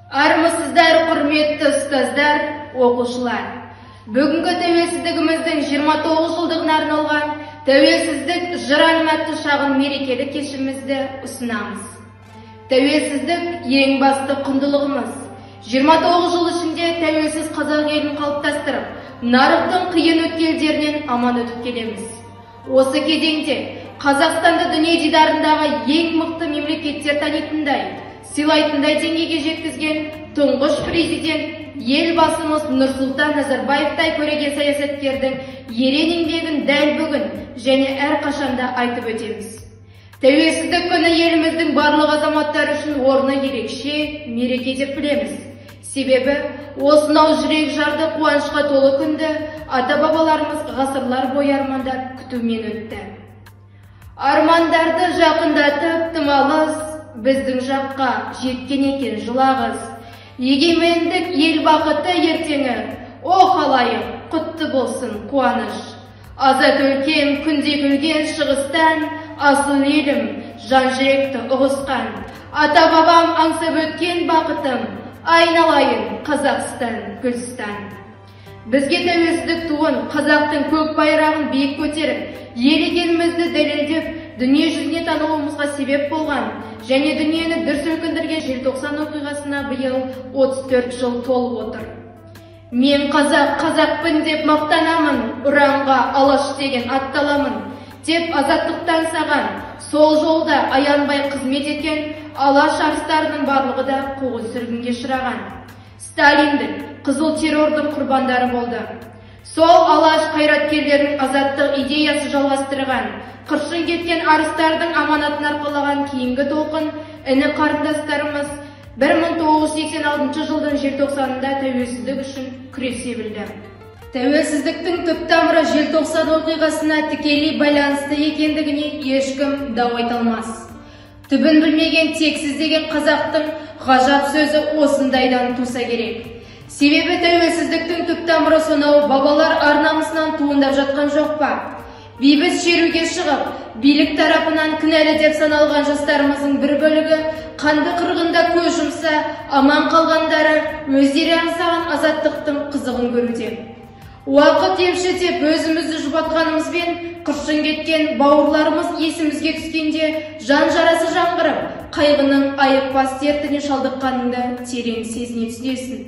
Армысыздар, құрметті ұстаздар, оқушылар. Бүгінгі тәуелсіздігіміздің 29 жылдығына арналған тәуелсіздік жыр атты шағын мерекелік кешімізді ұсынамыз. Тәуелсіздік ең басты құндылығымыз. 29 жыл ішінде тәуелсіз қазақ елін қалыптастырып, нарықтың қиын өткелдерінен аман өтіп келеміз. Осы кезеңде Қазақстанды дүние дидарындағы ең мықты мемлекеттер танитындай, сыйлайтындай деңгейге жеткізген тұңғыш президент елбасымыз Нұрсұлтан Назарбаевтай көреген саясаткердің ерен еңбегін дәл бүгін және әрқашанда айтып өтеміз. Тәуелсіздік күні еліміздің барлық азаматтары үшін орны ерекше мереке деп білеміз. Себебі осынау жүрек жарды қуанышқа толы күнді ата-бабаларымыз ғасырлар бойы армандап күтумен өтті. Армандарды жақындатып тым алыс біздің жаққа жеткен екен жылағыз. Егемендік ел бақыты ертеңі, о халайық, құтты болсын қуаныш. Азат өлкем күнде күлген шығыстан, асыл елім жан жүректі ұғысқан. Ата-бабам аңсап өткен бақытым, айналайын Қазақстан Гүлстан. Бізге тәуелсіздік туын, қазақтың көк байрағын биік көтеріп, ел екенімізді дәлелдеп, дүние жүзіне танылуымызға себеп болған және дүниені дүр сілкіндірген желтоқсан оқиғасына биыл 34 жыл толып отыр. Мен қазақпын деп мақтанамын, ұранға алаш деген атталамын деп азаттықтан саған, сол жолда аянбай қызмет еткен алаш арыстарының барлығы да қуғын сүргінге ұшыраған. Сталиндік қызыл террордың құрбандары болды. Сол алаш қайраткерлерінің азаттық идеясы жалғастырған, қыршын кеткен арыстардың аманатын арқалаған кейінгі толқын іні қарындастарымыз 1986 жылдың желтоқсанында тәуелсіздік үшін күресе білді. Тәуелсіздіктің түп тамыры желтоқсан оқиғасына тікелей байланысты екендігіне ешкім дау айта алмас. Түбін білмеген тексіз деген қазақтың ғажап сөзі осындайдан туса керек. Себебі тәуелсіздіктің түп тамыры сонау бабалар арнамысынан туындап жатқан жоқ па? Бейбіт шеруге шығып, билік тарапынан кінәлі деп саналған жастарымыздың бір бөлігі қанды қырғында көз жұмса, аман қалғандары өздері аңсаған азаттықтың қызығын көруде. Уақыт емші деп өзімізді жұбатқанымызбен қыршын кеткен бауырларымыз есімізге түскенде жан жарасы жаңғырып, қайғының айықпас дертіне шалдыққаныңды терең сезіне түсесің.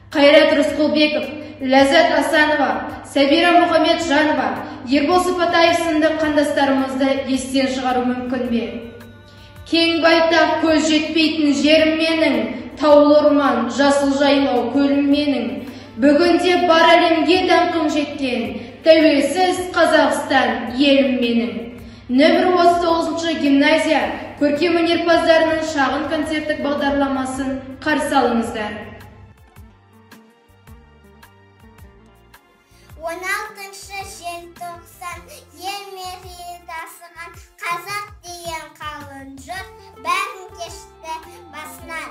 Қайрат Рысқұлбеков, Ләззат Асанова, Сәбира Мұхамеджанова, Ербол Сыпатаев сынды қандастарымызды естен шығару мүмкін бе? Кең байтақ көз жетпейтін жерім менің, таулы орман, жасыл жайлау көлім менің. Бүгінде бар әлемге даңқым жеткен, тәуелсіз Қазақстан елім менің. Нөмір 39 гимназия көркемөнерпаздарының шағын концерттік бағдарламасын қарсы алыңыздар. 16 желтоқсан ел мерейі тасыған қазақ деген қалың жұрт бәрін кешті басынан.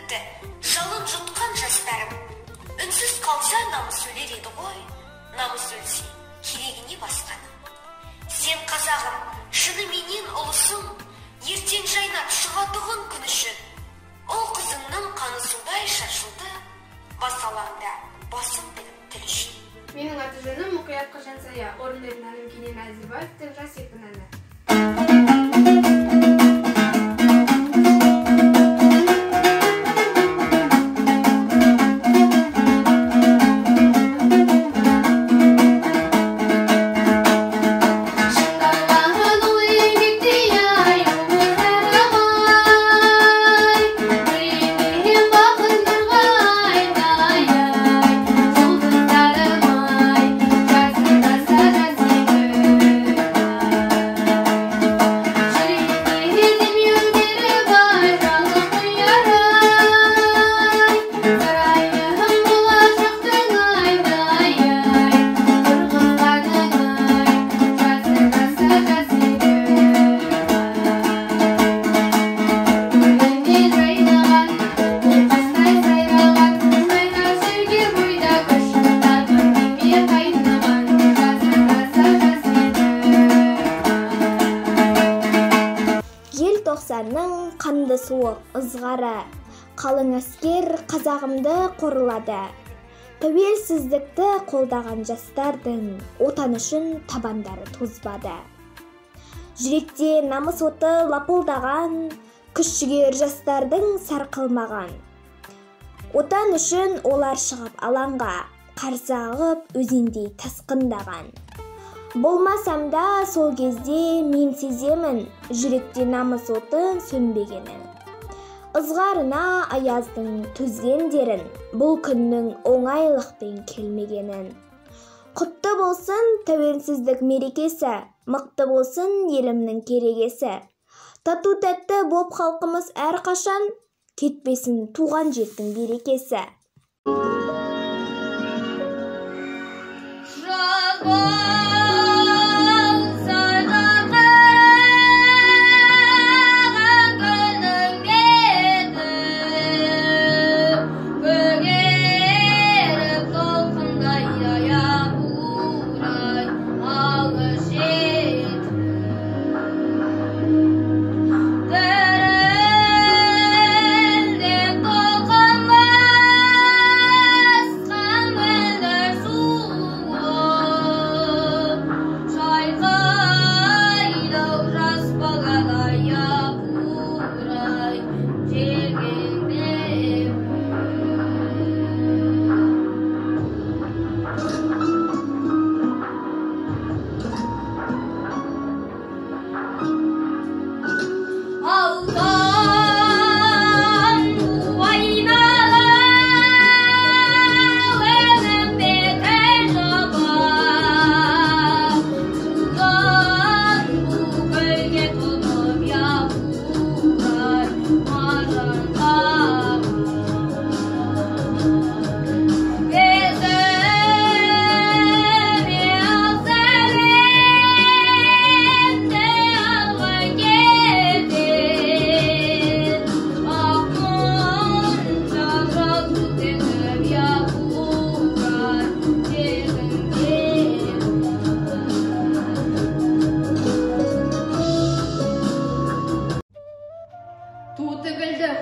тіпті жалын жұтқан жастарым. Үнсіз қалса намыс өлер еді ғой, намыс өлсе керегіне басқаным. Сен қазағым, шыныменен ұлысың, ертең жайнап шығатұғын күн үшін. Ол қызыңның қаны судай шашылды, бас алаңда басым білім тіл үшін. Менің аты жөнім Мұқият Қожансая, орындайтын әнім Кенен Әзірбаевтың жас екпін әні. Желтоқсанның қанды суық ызғары, қалың әскер қазағымды қорлады. Тәуелсіздікті қолдаған жастардың отан үшін табандары тозбады. Жүректе намыс оты лапылдаған, күш-жігер жастардың сарқылмаған. Отан үшін олар шығып алаңға, қарсы ағып өзендей тасқындаған. Болмасам да сол кезде мен сеземін, жүректе намыс отын сөнбегенін. Ызғарына аяздың төзгендерін, бұл күннің оңайлықпен келмегенін. Құтты болсын тәуелсіздік мерекесі, мықты болсын елімнің керегесі. Тату-тәтті боп халқымыз әрқашан, кетпесін туған жердің берекесі.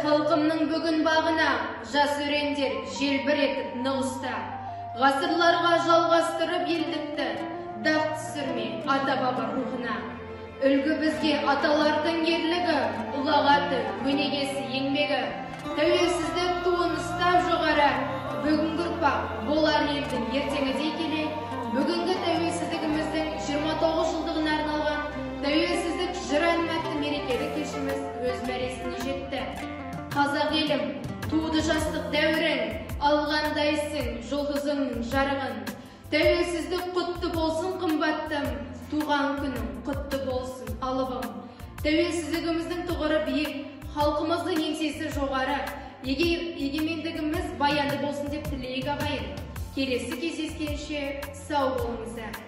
Халқымның бүгін бағына, жас өрендер желбіретіп нығыста. Ғасырларға жалғастырып елдікті, дақ түсірме ата-баба рухына. Үлгі бізге аталардың ерлігі, ұлағаты, өнегесі, еңбегі. Тәуелсіздік туын ұстап жоғары, бүгінгі ұрпақ болар елдің ертеңі келе. Бүгінгі тәуелсіздігіміздің 29 жылдығына арналған тәуелсіздік жыр әнмәтті мерекелік кешіміз өз мәресіне жетті. Қазақ елім, туды жастық дәуірің, алғандайсың жұлдызыңның жарығын. Тәуелсіздік құтты болсын қымбаттым, туған күнің құтты болсын алыбым. Тәуелсіздігіміздің тұғыры биік, халқымыздың еңсесі жоғары. Егемендігіміз баянды болсын деп тілейік ағайын. Келесі кездескенше сау болыңыздар.